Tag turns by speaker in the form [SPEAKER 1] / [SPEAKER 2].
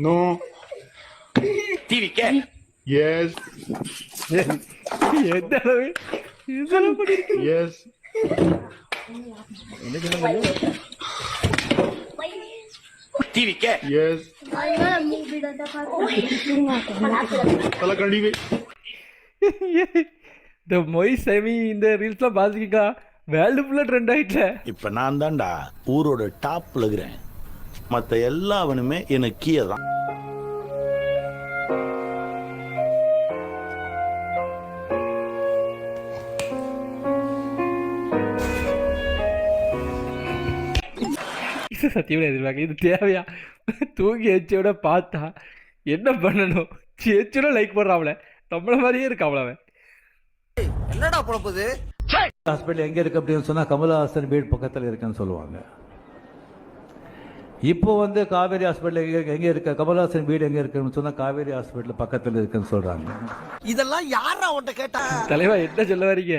[SPEAKER 1] No.
[SPEAKER 2] TV K
[SPEAKER 1] Yes.
[SPEAKER 3] எந்த அளவு இதெல்லாம் பண்ணிருக்கு.
[SPEAKER 1] Yes.
[SPEAKER 2] TV K
[SPEAKER 1] Yes. தலை கண்டிவே.
[SPEAKER 3] இந்த மொய் செமி இந்த ரீல்ஸ்லாம் பார்த்துக்கிட்டா வேர்ல்டு ஃபுல்லாக ட்ரெண்ட் ஆயிட்டல.
[SPEAKER 4] இப்ப நான் தான்டா ஊரோட டாப்ல இருக்கிறேன். மத்த எல்லாவனுமே எனக்கு கீழே தான்.
[SPEAKER 3] சத்தியமாக எதிர்பார்க்க இது தேவையா? தூங்கி எச்சோட பார்த்தா என்ன பண்ணணும்? எச்சோட லைக் போடுறாங்கள நம்மள மாதிரியே இருக்காங்கள அவன்.
[SPEAKER 5] என்னடா பொழப்புது?
[SPEAKER 6] ஹாஸ்பிட்டல் எங்கே இருக்குது அப்படின்னு சொன்னால் கமலஹாசன் வீடு பக்கத்தில் இருக்குன்னு சொல்லுவாங்க. இப்போ வந்து காவேரி ஹாஸ்பிட்டல் எங்கே இருக்க, கமலஹாசன் வீடு எங்கே இருக்குன்னு சொன்னால் காவேரி ஹாஸ்பிட்டல் பக்கத்தில் இருக்குன்னு சொல்கிறாங்க.
[SPEAKER 5] இதெல்லாம் யாரா உன்கிட்ட கேட்டா?
[SPEAKER 3] தலைவா என்ன சொல்ல வரீங்க?